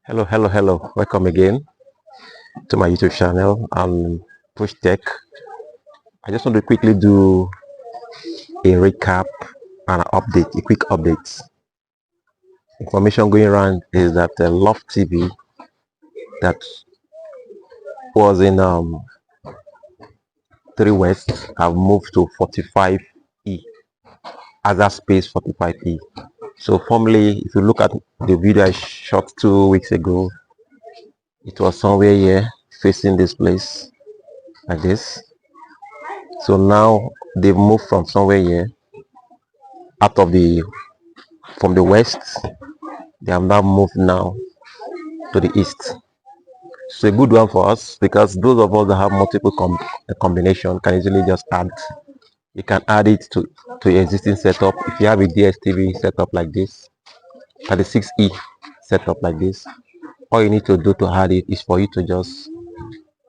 Hello. Welcome again to my YouTube channel. I'm Push Tech. I just want to quickly do a recap and an update, a quick update. Information going around is that the LUFT TV that was in 3 West have moved to 45E, AzerSpace 45E. So formerly, if you look at the video I shot 2 weeks ago, it was somewhere here facing this place like this. So now they've moved from somewhere here out of the from the west. They have now moved now to the east. So a good one for us, because those of us that have multiple combination can easily just add. You can add it to your existing setup. If you have a Dstv setup like this, 36E setup like this, all you need to do to add it is for you to just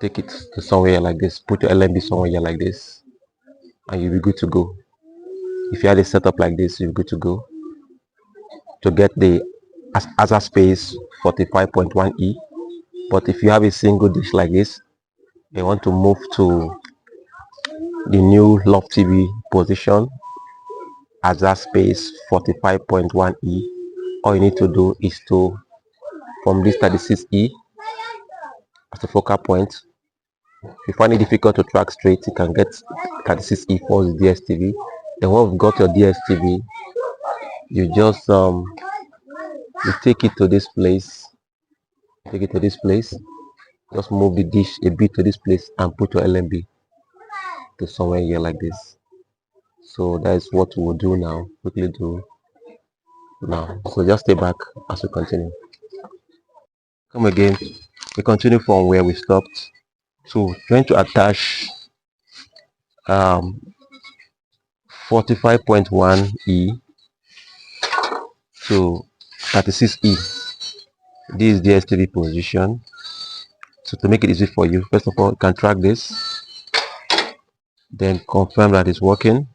take it to somewhere like this, put your LMB somewhere like this, and you'll be good to go. If you had a setup like this, you're good to go to get the AzerSpace 45.1E. But if you have a single dish like this, you want to move to the new LUFT TV position, AzerSpace 45.1E, all you need to do is to, from this 36E as a focal point, if you find it difficult to track straight, you can get 36E for the DSTV. Then when you've got your DSTV, you just you take it to this place, just move the dish a bit to this place and put your LMB to somewhere here like this. So that is what we'll do now, quickly do now. So just stay back as we continue. Come again, we continue from where we stopped. So trying to attach 45.1E to 36E. This is the DSTV position. So to make it easy for you, first of all, you can track this, then confirm that it's working,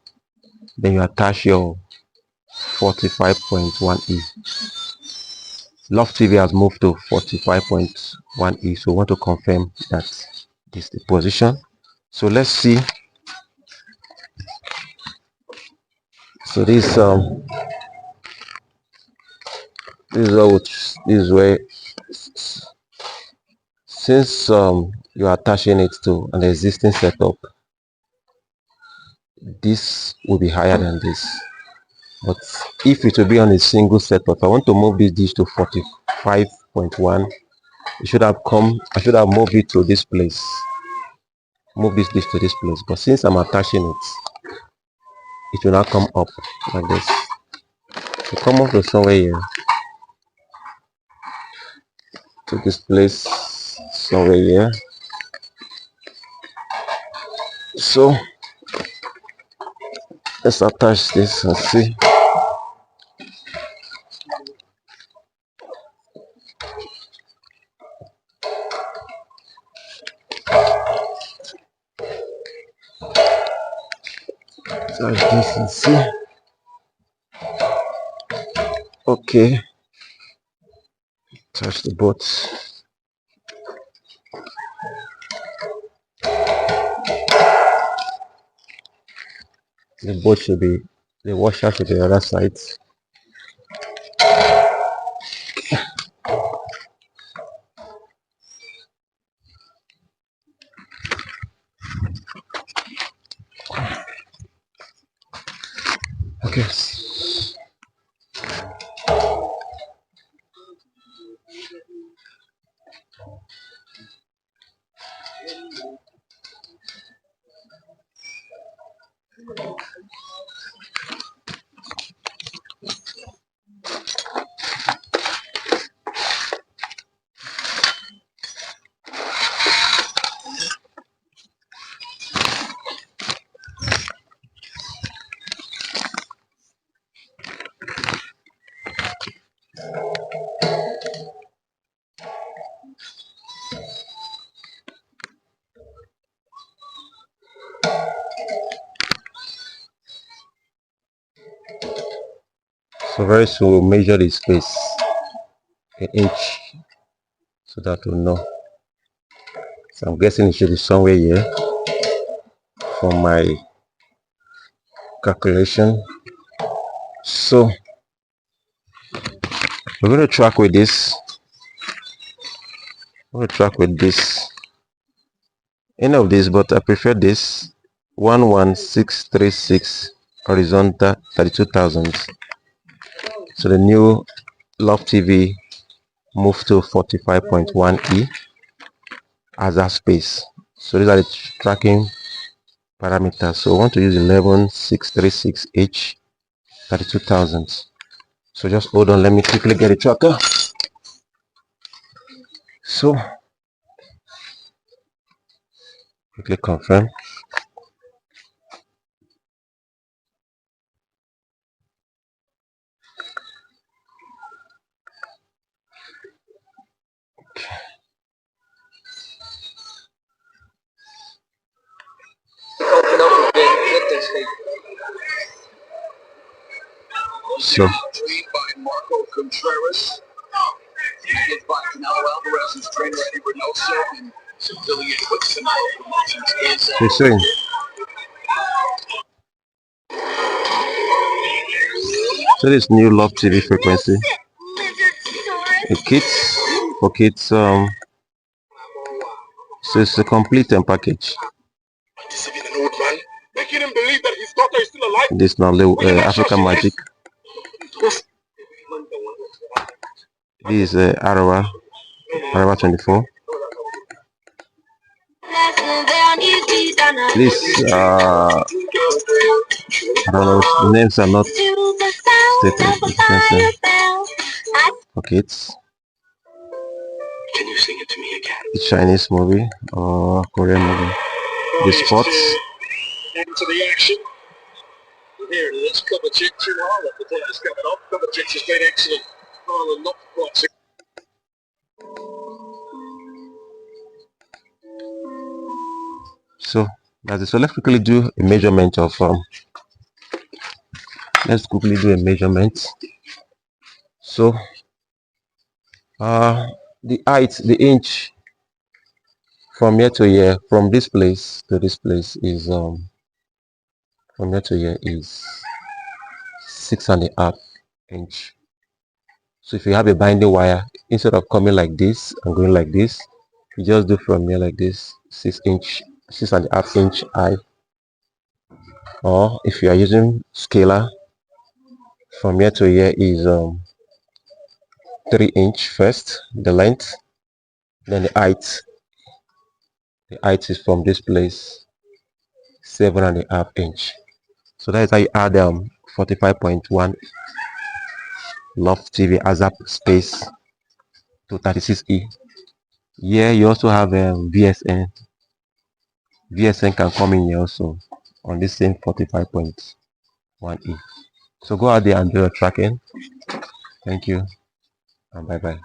then you attach your 45.1E. LUFT TV has moved to 45.1E, so we want to confirm that this is the position. So let's see. So this is where, since you are attaching it to an existing setup, this will be higher than this. But if it will be on a single setup, I want to move this dish to 45.1. I should have moved it to this place, move this dish to this place, but since I'm attaching it will not come up like this. So come up to somewhere here, to this place somewhere here. So let's attach this and see. Attach this and see. Okay, touch the boat. The washer should be the other side. Okay. So very soon we'll measure the space, an inch so that we'll know. So I'm guessing it should be somewhere here for my calculation. So we're going to track with this. I'm going to track with this. Any of this, but I prefer this 11636 horizontal 32,000. So the new LUFT TV moved to 45.1E AzerSpace. So these are the tracking parameters. So I want to use 11636H 32,000. So just hold on, let me quickly get a tracker. So quickly confirm. So she's saying so this new LUFT TV frequency, it kits for kids. So it's a complete package. This now the African Magic. This is Arawa 24. This I don't know, the names are not stated. For kids. Can you sing it to me again? The Chinese movie or Korean movie. The sports. Into the action. Here it is. Kovacic to Haaland. The player's coming off. Kovacic has been excellent. Haaland not quite. So that's it. So let's quickly do a measurement of So the height, the inch from here to here, from this place to this place is from here to here is 6.5 inch. So if you have a binding wire, instead of coming like this and going like this, you just do from here like this, 6.5 inch high. Or if you are using scalar, from here to here is 3 inch first, the length, then the height. The height is from this place 7.5 inch. So that is how you add 45.1 LUFT TV AzerSpace to 36E. Yeah, you also have VSN. VSN can come in here also on this same 45.1E. So go out there and do your tracking. Thank you and bye bye.